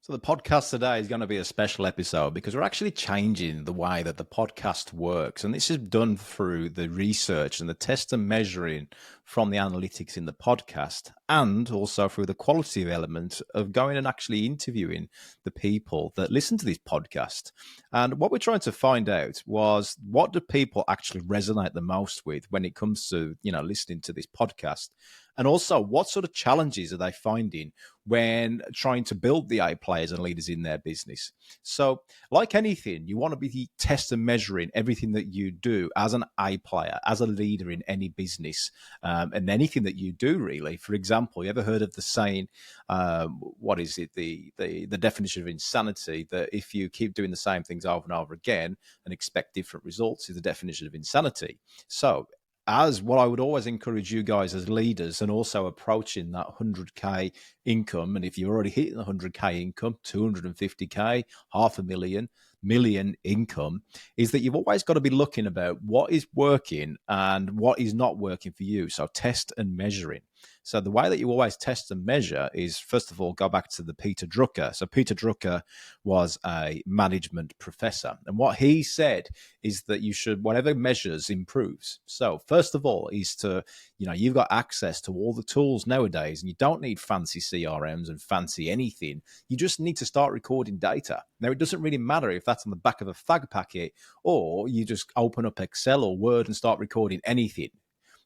So the podcast today is going to be a special episode because we're actually changing the way that the podcast works. And this is done through the research and the test and measuring from the analytics in the podcast, and also through the quality element of going and actually interviewing the people that listen to this podcast. And what we're trying to find out was, what do people actually resonate the most with when it comes to, listening to this podcast? And also, what sort of challenges are they finding when trying to build the A players and leaders in their business? So, like anything, you want to be test and measuring everything that you do as an A player, as a leader in any business, and anything that you do, really. For example, you ever heard of the saying, what is it, the definition of insanity, that if you keep doing the same things over and over again and expect different results is the definition of insanity. So, as what I would always encourage you guys as leaders, and also approaching that 100K income, and if you're already hitting the 100K income, 250K, 500,000, million income, is that you've always got to be looking about what is working and what is not working for you. So test and measuring. So the way that you always test and measure is, first of all, go back to the Peter Drucker. So Peter Drucker was a management professor. And what he said is that you should, whatever measures improves. So first of all is to, you've got access to all the tools nowadays, and you don't need fancy CRMs and fancy anything. You just need to start recording data. Now, it doesn't really matter if that's on the back of a fag packet, or you just open up Excel or Word and start recording anything.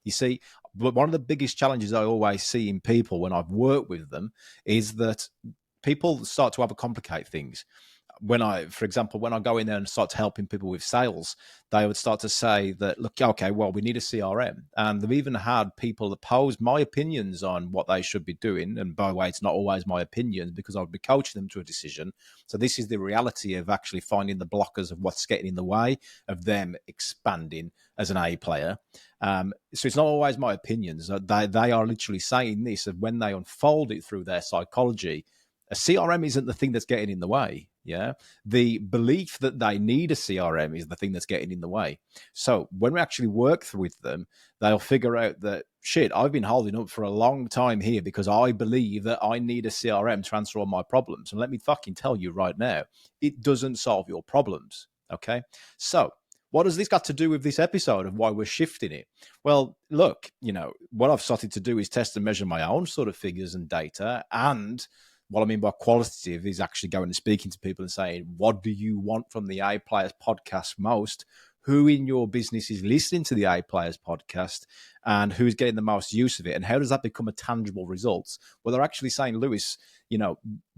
You see, but one of the biggest challenges I always see in people when I've worked with them is that people start to overcomplicate things. For example, when I go in there and start helping people with sales, they would start to say that, look, okay, well, we need a CRM. And they've even had people that pose my opinions on what they should be doing. And by the way, it's not always my opinions, because I would be coaching them to a decision. So this is the reality of actually finding the blockers of what's getting in the way of them expanding as an A player. So it's not always my opinions. They are literally saying this, of when they unfold it through their psychology, a CRM isn't the thing that's getting in the way. Yeah. The belief that they need a CRM is the thing that's getting in the way. So when we actually work with them, they'll figure out that, shit, I've been holding up for a long time here because I believe that I need a CRM to answer all my problems. And let me fucking tell you right now, it doesn't solve your problems. Okay. So what has this got to do with this episode of why we're shifting it? Well, look, what I've started to do is test and measure my own sort of figures and data. And what I mean by qualitative is actually going and speaking to people and saying, what do you want from the A Players podcast most? Who in your business is listening to the A Players podcast, and who's getting the most use of it? And how does that become a tangible result? Well, they're actually saying, Lewis,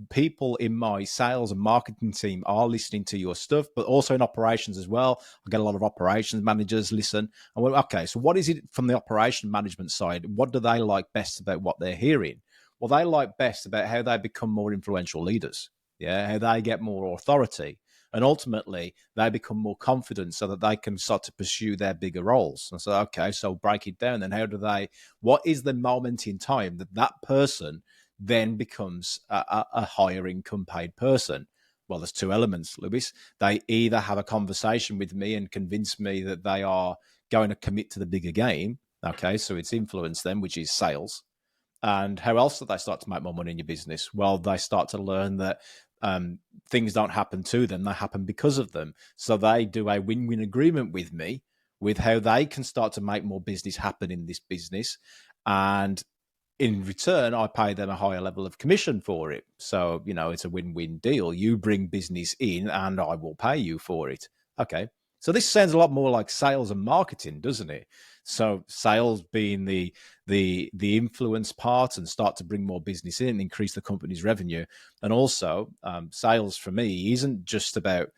people in my sales and marketing team are listening to your stuff, but also in operations as well. I get a lot of operations managers listen. And well, okay, so what is it from the operation management side? What do they like best about what they're hearing? Well, they like best about how they become more influential leaders, how they get more authority, and ultimately they become more confident so that they can start to pursue their bigger roles. And so, okay, so break it down. Then what is the moment in time that person then becomes a higher income paid person? Well, there's two elements, Lewis. They either have a conversation with me and convince me that they are going to commit to the bigger game. Okay, so it's influence them, which is sales. And how else do they start to make more money in your business? Well, they start to learn that things don't happen to them, they happen because of them. So they do a win-win agreement with me with how they can start to make more business happen in this business. And in return, I pay them a higher level of commission for it. So, it's a win-win deal. You bring business in and I will pay you for it. Okay. So this sounds a lot more like sales and marketing, doesn't it? So sales being the influence part and start to bring more business in, increase the company's revenue. And also sales for me isn't just about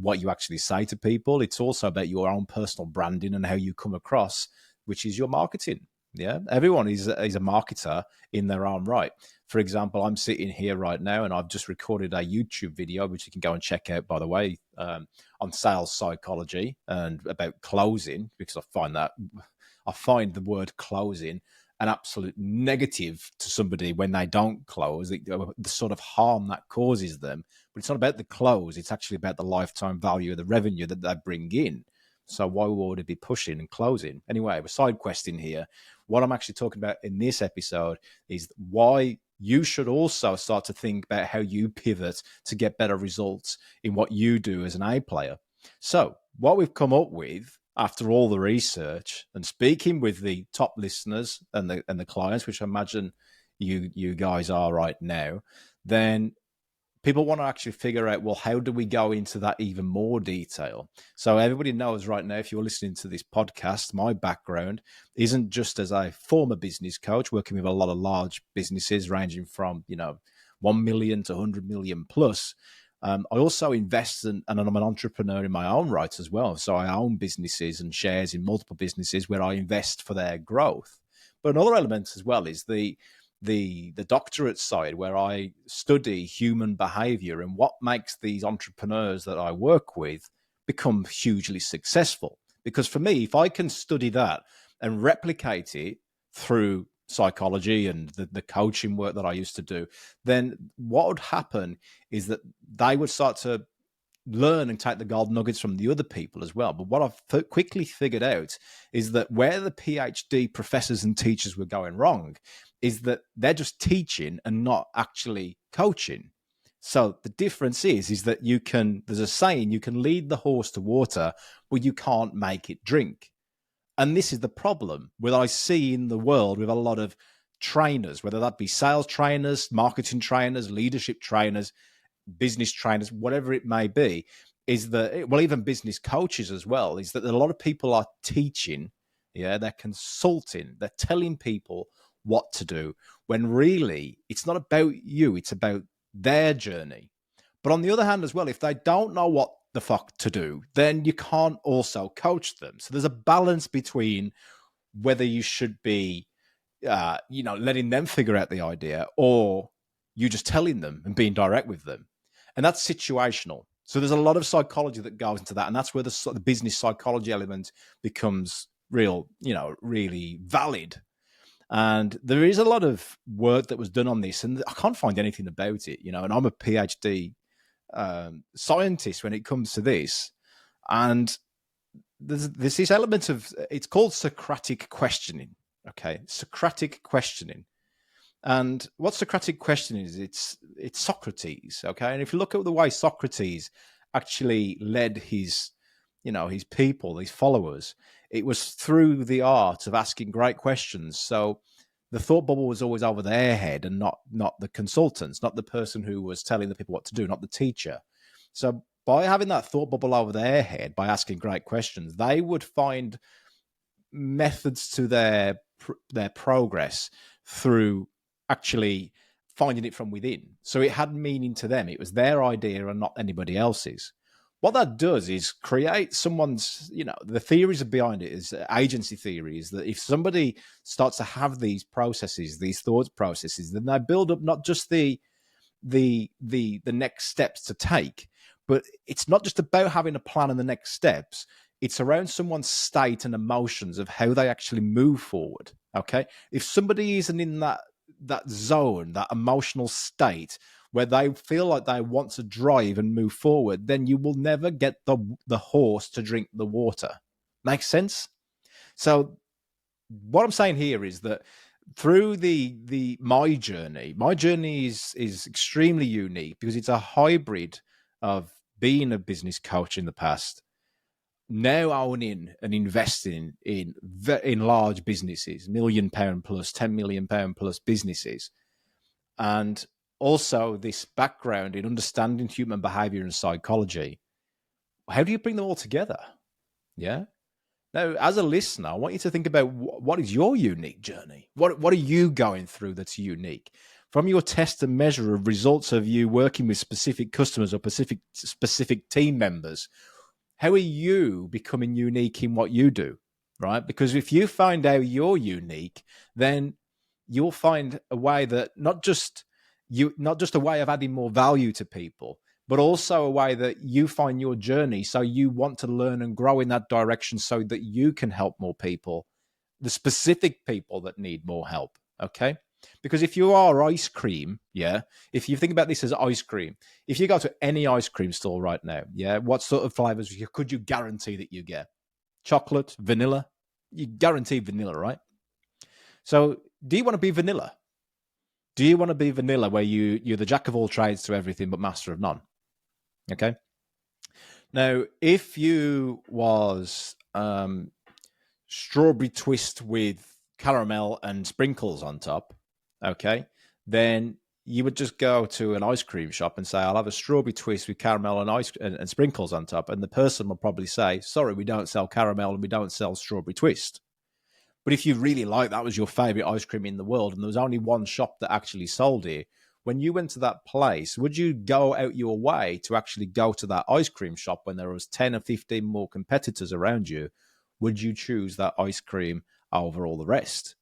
what you actually say to people. It's also about your own personal branding and how you come across, which is your marketing. Yeah, everyone is a marketer in their own right. For example, I'm sitting here right now and I've just recorded a YouTube video, which you can go and check out, by the way, on sales psychology and about closing, because I find the word closing an absolute negative to somebody when they don't close, the sort of harm that causes them. But it's not about the close. It's actually about the lifetime value of the revenue that they bring in. So why would it be pushing and closing? Anyway, we're side questing here. What I'm actually talking about in this episode is why you should also start to think about how you pivot to get better results in what you do as an A player. So, what we've come up with after all the research and speaking with the top listeners and the clients, which I imagine you guys are right now, then people want to actually figure out, well, how do we go into that even more detail? So everybody knows right now, if you're listening to this podcast, my background isn't just as a former business coach working with a lot of large businesses ranging from, 1 million to 100 million plus. I also invest and I'm an entrepreneur in my own right as well. So I own businesses and shares in multiple businesses where I invest for their growth. But another element as well is the doctorate side, where I study human behavior and what makes these entrepreneurs that I work with become hugely successful. Because for me, if I can study that and replicate it through psychology and the coaching work that I used to do, then what would happen is that they would start to learn and take the gold nuggets from the other people as well. But what I've quickly figured out is that where the PhD professors and teachers were going wrong is that they're just teaching and not actually coaching. So the difference is that there's a saying, you can lead the horse to water, but you can't make it drink. And this is the problem that I see in the world with a lot of trainers, whether that be sales trainers, marketing trainers, leadership trainers, business trainers, whatever it may be, is that, well, even business coaches as well, is that a lot of people are teaching, they're consulting, they're telling people what to do, when really it's not about you, it's about their journey. But on the other hand as well, if they don't know what the fuck to do, then you can't also coach them. So there's a balance between whether you should be, letting them figure out the idea, or you just telling them and being direct with them. And that's situational. So there's a lot of psychology that goes into that. And that's where the business psychology element becomes really valid. And there is a lot of work that was done on this, and I can't find anything about it, and I'm a PhD scientist when it comes to this. And there's this element of, it's called Socratic questioning. Okay. Socratic questioning. And what Socratic questioning is, it's Socrates. Okay. And if you look at the way Socrates actually led his people, his followers, it was through the art of asking great questions. So the thought bubble was always over their head and not the consultants, not the person who was telling the people what to do, not the teacher. So by having that thought bubble over their head, by asking great questions, they would find methods to their progress through actually finding it from within. So it had meaning to them. It was their idea and not anybody else's. What that does is create someone's, the theories behind it is agency theory, is that if somebody starts to have these processes, these thought processes, then they build up not just the next steps to take, but it's not just about having a plan and the next steps. It's around someone's state and emotions of how they actually move forward. Okay. If somebody isn't in that zone, that emotional state where they feel like they want to drive and move forward, then you will never get the horse to drink the water. Makes sense? So what I'm saying here is that through my journey is extremely unique because it's a hybrid of being a business coach in the past, now owning and investing in large businesses, £1 million plus, £10 million plus businesses, and also this background in understanding human behavior and psychology. How do you bring them all together? Yeah. Now, as a listener, I want you to think about what is your unique journey? What are you going through that's unique? From your test and measure of results of you working with specific customers or specific team members, how are you becoming unique in what you do, right? Because if you find out you're unique, then you'll find a way that not just a way of adding more value to people, but also a way that you find your journey. So you want to learn and grow in that direction so that you can help more people, the specific people that need more help. Okay. Because if you are ice cream, if you think about this as ice cream, if you go to any ice cream store right now, what sort of flavors could you guarantee that you get? Chocolate, vanilla? You guarantee vanilla, right? So do you want to be vanilla? Do you want to be vanilla, where you're the jack of all trades to everything but master of none? Okay. Now, if you was strawberry twist with caramel and sprinkles on top, okay, then you would just go to an ice cream shop and say, I'll have a strawberry twist with caramel and and sprinkles on top. And the person will probably say, sorry, we don't sell caramel and we don't sell strawberry twist. But if you really like, that was your favorite ice cream in the world, and there was only one shop that actually sold it, when you went to that place, would you go out your way to actually go to that ice cream shop when there was 10 or 15 more competitors around you? Would you choose that ice cream over all the rest?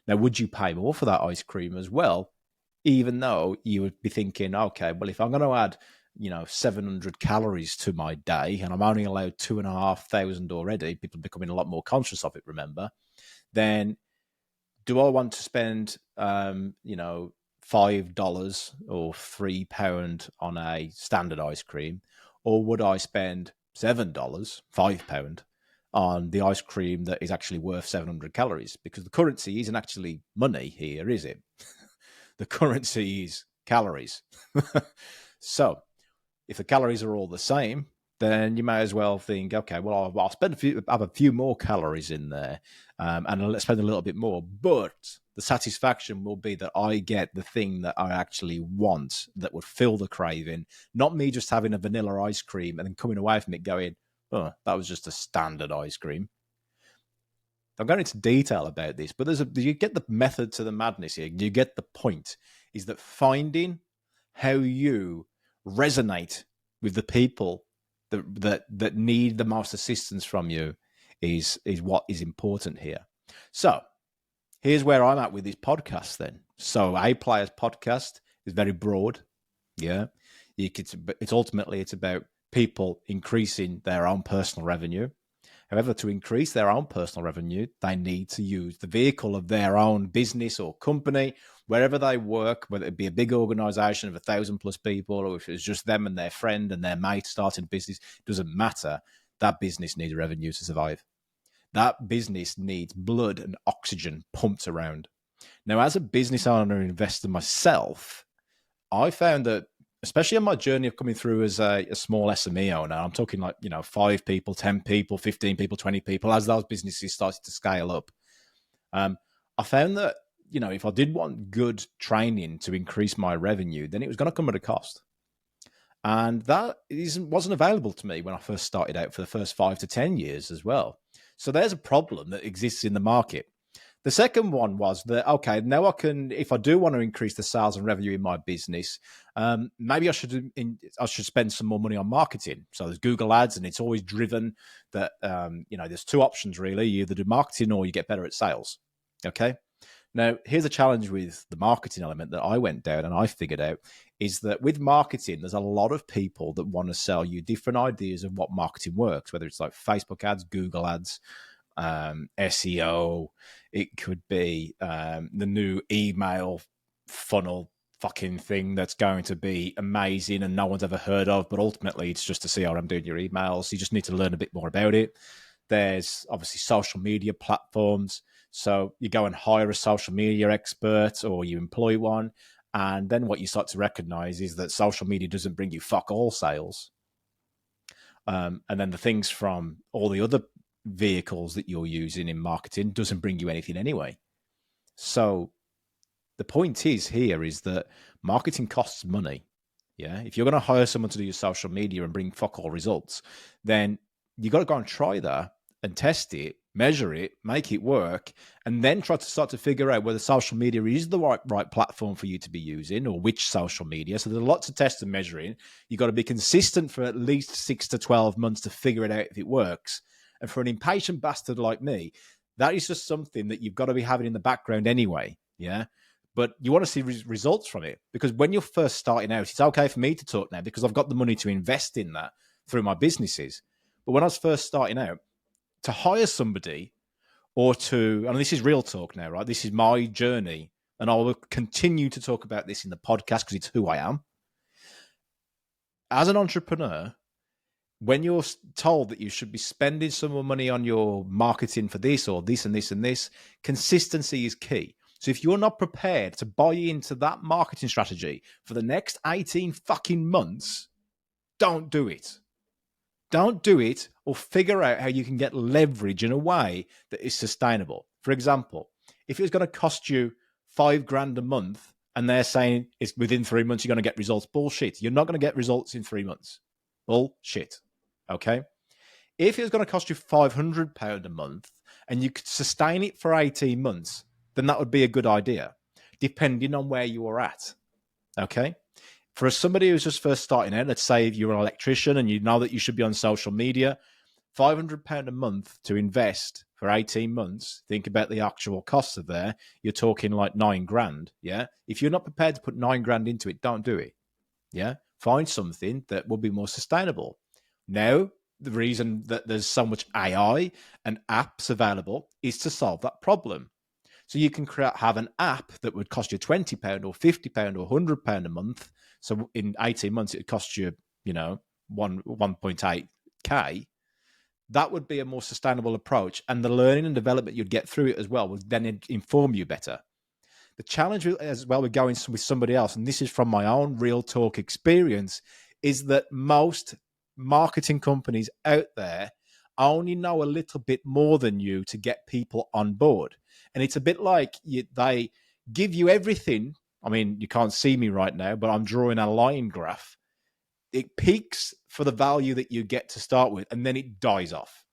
Now, would you pay more for that ice cream as well, even though you would be thinking, okay, well, if I'm going to add 700 calories to my day and I'm only allowed 2,500 already, people are becoming a lot more conscious of it, remember, then do I want to spend, $5 or £3 on a standard ice cream, or would I spend $7, £5 on the ice cream that is actually worth 700 calories? Because the currency isn't actually money here, is it? The currency is calories. So if the calories are all the same, then you may as well think, okay, well, I'll have a few more calories in there, and I'll spend a little bit more. But the satisfaction will be that I get the thing that I actually want, that would fill the craving, not me just having a vanilla ice cream and then coming away from it going, oh, that was just a standard ice cream. I'm going into detail about this, but you get the method to the madness here. You get the point, is that finding how you resonate with the people that need the most assistance from you is what is important here. So here's where I'm at with this podcast then. So A Players podcast is very broad. Yeah. It's ultimately about people increasing their own personal revenue. However, to increase their own personal revenue, they need to use the vehicle of their own business or company, wherever they work, whether it be a big organization of 1,000+ people, or if it's just them and their friend and their mate starting a business, doesn't matter. That business needs revenue to survive. That business needs blood and oxygen pumped around. Now, as a business owner and investor myself, I found that, especially on my journey of coming through as a small SME owner, I'm talking like, 5 people, 10 people, 15 people, 20 people, as those businesses started to scale up. I found that, if I did want good training to increase my revenue, then it was going to come at a cost. And that wasn't available to me when I first started out for the first 5 to 10 years as well. So there's a problem that exists in the market. The second one was that, okay, now I can, if I do want to increase the sales and revenue in my business, maybe I should spend some more money on marketing. So there's Google Ads, and it's always driven that, there's 2 options really. You either do marketing or you get better at sales. Okay. Now, here's a challenge with the marketing element that I went down and I figured out, is that with marketing, there's a lot of people that want to sell you different ideas of what marketing works, whether it's like Facebook ads, Google ads, SEO. It could be the new email funnel fucking thing that's going to be amazing and no one's ever heard of, but ultimately it's just a CRM doing your emails. You just need to learn a bit more about it. There's obviously social media platforms. So you go and hire a social media expert or you employ one. And then what you start to recognize is that social media doesn't bring you fuck all sales. And then the things from all the other vehicles that you're using in marketing doesn't bring you anything anyway. So the point is that marketing costs money. Yeah. If you're going to hire someone to do your social media and bring fuck all results, then you got to go and try that and test it, measure it, make it work, and then try to start to figure out whether social media is the right platform for you to be using, or which social media. So there's lots of tests and measuring. You've got to be consistent for at least 6 to 12 months to figure it out if it works. And for an impatient bastard like me, that is just something that you've got to be having in the background anyway. Yeah. But you want to see results from it, because when you're first starting out, it's okay for me to talk now because I've got the money to invest in that through my businesses. But when I was first starting out, to hire somebody and this is real talk now, right? This is my journey, and I will continue to talk about this in the podcast because it's who I am. As an entrepreneur, when you're told that you should be spending some more money on your marketing for this or this and this and this, consistency is key. So if you're not prepared to buy into that marketing strategy for the next 18 fucking months, don't do it. Don't do it, or figure out how you can get leverage in a way that is sustainable. For example, if it was going to cost you $5,000 a month and they're saying it's within 3 months, you're going to get results. Bullshit. You're not going to get results in 3 months. Bullshit. Okay. If it was going to cost you £500 a month and you could sustain it for 18 months, then that would be a good idea, depending on where you are at. Okay. For somebody who's just first starting out, let's say you're an electrician and you know that you should be on social media, £500 a month to invest for 18 months, think about the actual costs of there, you're talking like $9,000. Yeah. If you're not prepared to put $9,000 into it, don't do it. Yeah. Find something that will be more sustainable. Now, the reason that there's so much AI and apps available is to solve that problem. So you can have an app that would cost you £20 or £50 or £100 a month. So in 18 months, it would cost you, 1.8K. That would be a more sustainable approach. And the learning and development you'd get through it as well would then inform you better. The challenge as well with going with somebody else, and this is from my own real talk experience, is that most marketing companies out there only know a little bit more than you to get people on board. And it's a bit like they give you everything. I mean, you can't see me right now, but I'm drawing a line graph. It peaks for the value that you get to start with, and then it dies off.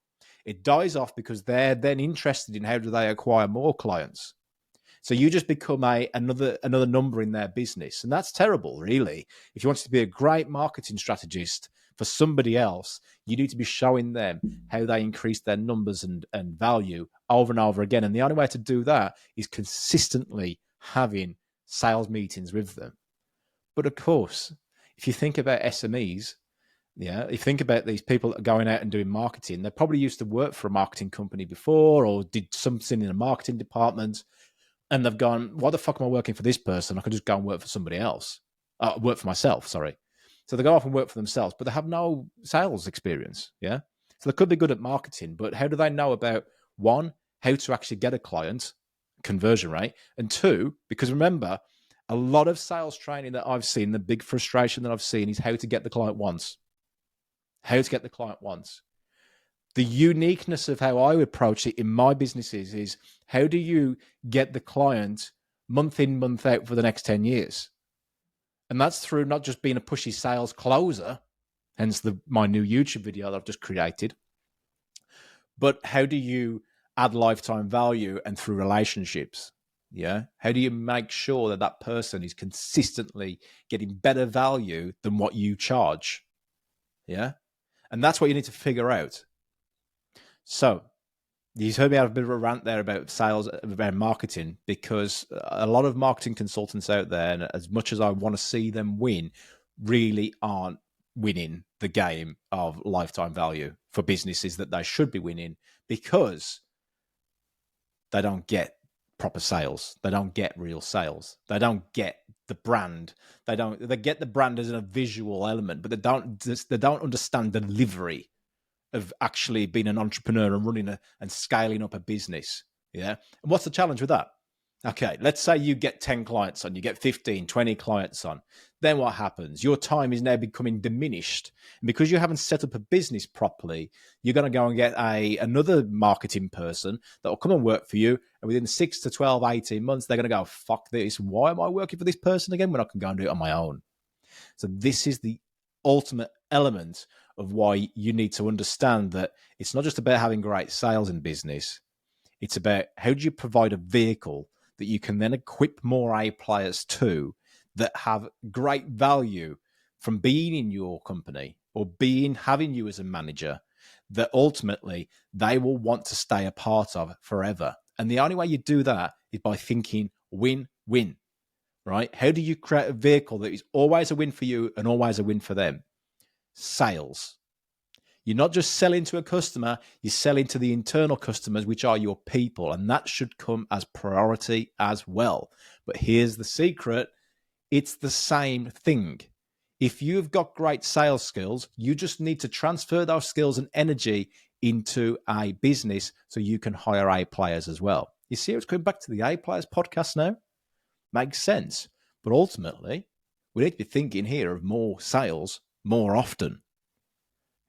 It dies off because they're then interested in how do they acquire more clients. So you just become another number in their business. And that's terrible, really. If you want to be a great marketing strategist for somebody else, you need to be showing them how they increase their numbers and value over and over again. And the only way to do that is consistently having sales meetings with them. But of course, if you think about SMEs, if you think about these people that are going out and doing marketing, they probably used to work for a marketing company before or did something in a marketing department. And they've gone, why the fuck am I working for this person? I could just go and work for somebody else. Work for myself, sorry. So they go off and work for themselves, but they have no sales experience, yeah? So they could be good at marketing, but how do they know about, one, how to actually get a client, conversion rate, and two, because remember, a lot of sales training that I've seen, the big frustration that I've seen is how to get the client once. How to get the client once. The uniqueness of how I approach it in my businesses is how do you get the client month in, month out for the next 10 years? And that's through not just being a pushy sales closer, hence my new YouTube video that I've just created, but how do you add lifetime value and through relationships? Yeah. How do you make sure that that person is consistently getting better value than what you charge? Yeah. And that's what you need to figure out. So you heard me have a bit of a rant there about sales, about marketing, because a lot of marketing consultants out there, and as much as I want to see them win, really aren't winning the game of lifetime value for businesses that they should be winning because they don't get proper sales. They don't get real sales. They don't get the brand. They get the brand as a visual element, but they don't understand delivery of actually being an entrepreneur and running and scaling up a business. Yeah. And what's the challenge with that? Okay, let's say you get 10 clients on, you get 15, 20 clients on. Then what happens? Your time is now becoming diminished. And because you haven't set up a business properly, you're going to go and get another marketing person that will come and work for you. And within 6 to 12, 18 months, they're going to go, fuck this. Why am I working for this person again when I can go and do it on my own? So this is the ultimate element of why you need to understand that it's not just about having great sales in business. It's about how do you provide a vehicle that you can then equip more A players to that have great value from being in your company or having you as a manager that ultimately they will want to stay a part of forever. And the only way you do that is by thinking win-win, right? How do you create a vehicle that is always a win for you and always a win for them? Sales. You're not just selling to a customer, you're selling to the internal customers, which are your people. And that should come as priority as well. But here's the secret. It's the same thing. If you've got great sales skills, you just need to transfer those skills and energy into a business so you can hire A players as well. You see how it's going back to the A Players podcast now? Makes sense. But ultimately, we need to be thinking here of more sales more often.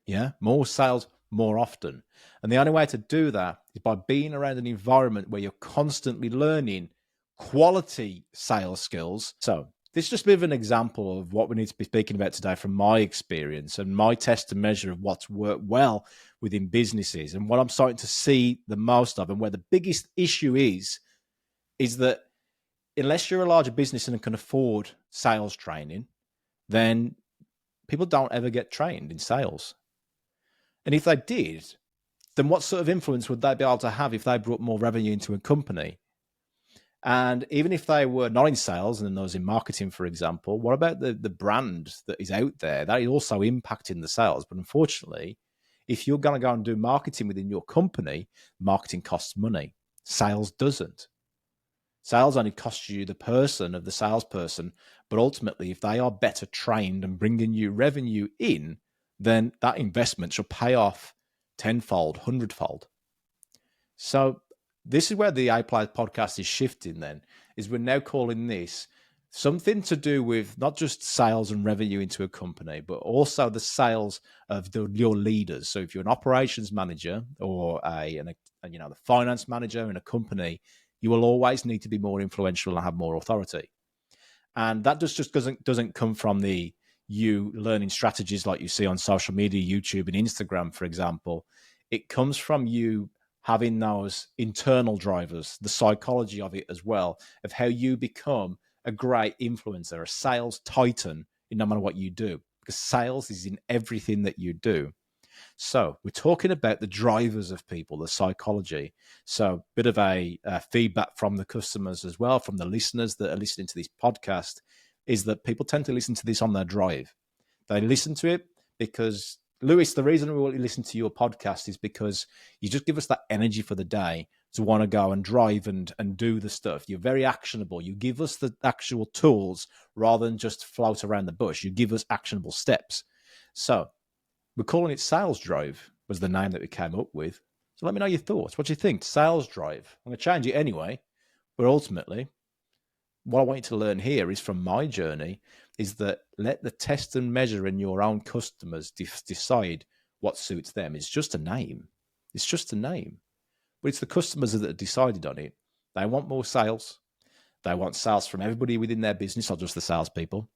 Yeah, more sales more often. And the only way to do that is by being around an environment where you're constantly learning quality sales skills. So this is just a bit of an example of what we need to be speaking about today from my experience and my test and measure of what's worked well within businesses. And what I'm starting to see the most of, and where the biggest issue is that unless you're a larger business and can afford sales training, then people don't ever get trained in sales. And if they did, then what sort of influence would they be able to have if they brought more revenue into a company? And even if they were not in sales and those in marketing, for example, what about the brand that is out there? That is also impacting the sales. But unfortunately, if you're going to go and do marketing within your company, marketing costs money. Sales doesn't. Sales only costs you the person of the salesperson. But ultimately, if they are better trained and bringing you revenue in, then that investment shall pay off tenfold, hundredfold. So this is where the iPlayer podcast is shifting then, is we're now calling this something to do with not just sales and revenue into a company, but also the sales of your leaders. So if you're an operations manager or the finance manager in a company, you will always need to be more influential and have more authority. And that just doesn't come from you learning strategies like you see on social media, YouTube and Instagram, for example. It comes from you having those internal drivers, the psychology of it as well, of how you become a great influencer, a sales titan in no matter what you do, because sales is in everything that you do. So we're talking about the drivers of people, the psychology. So a bit of a feedback from the customers as well, from the listeners that are listening to this podcast, is that people tend to listen to this on their drive. They listen to it because, Lewis, the reason we want to listen to your podcast is because you just give us that energy for the day to want to go and drive and do the stuff. You're very actionable. You give us the actual tools rather than just float around the bush. You give us actionable steps. So we're calling it Sales Drive was the name that we came up with. So let me know your thoughts. What do you think? Sales Drive. I'm going to change it anyway. But ultimately, what I want you to learn here is from my journey is that let the test and measure in your own customers decide what suits them. It's just a name. It's just a name. But it's the customers that have decided on it. They want more sales. They want sales from everybody within their business, not just the salespeople.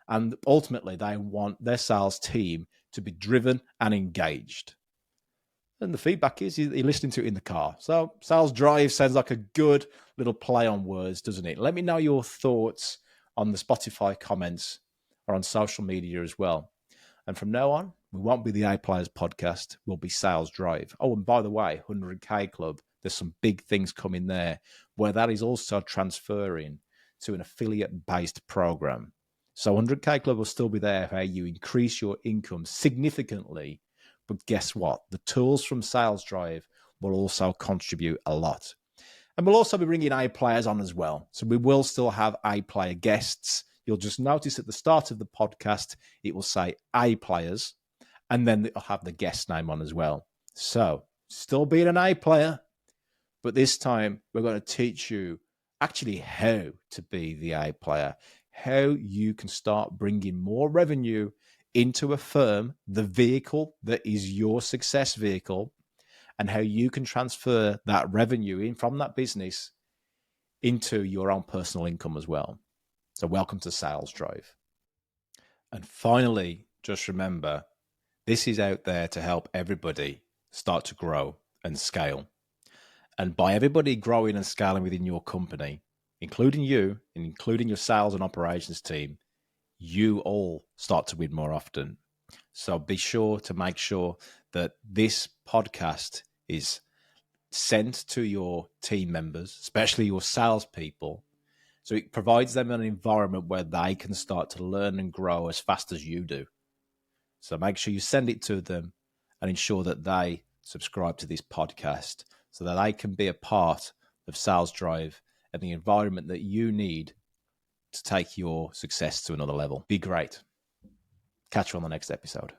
And ultimately, they want their sales team to be driven and engaged. And the feedback is you're listening to it in the car. So Sales Drive sounds like a good little play on words, doesn't it? Let me know your thoughts on the Spotify comments or on social media as well. And from now on, we won't be the A Players podcast. We'll be Sales Drive. Oh, and by the way, 100K Club, there's some big things coming there where that is also transferring to an affiliate-based program. So 100K Club will still be there where you increase your income significantly. But guess what? The tools from Sales Drive will also contribute a lot. And we'll also be bringing A players on as well. So we will still have A player guests. You'll just notice at the start of the podcast, it will say A players, and then it'll have the guest name on as well. So still being an A player, but this time we're going to teach you actually how to be the A player, how you can start bringing more revenue into a firm, the vehicle that is your success vehicle, and how you can transfer that revenue in from that business into your own personal income as well. So welcome to Sales Drive. And finally, just remember, this is out there to help everybody start to grow and scale. And by everybody growing and scaling within your company, including you and including your sales and operations team, you all start to win more often. So be sure to make sure that this podcast is sent to your team members, especially your salespeople, so it provides them an environment where they can start to learn and grow as fast as you do. So make sure you send it to them and ensure that they subscribe to this podcast so that they can be a part of Sales Drive and the environment that you need to take your success to another level. Be great. Catch you on the next episode.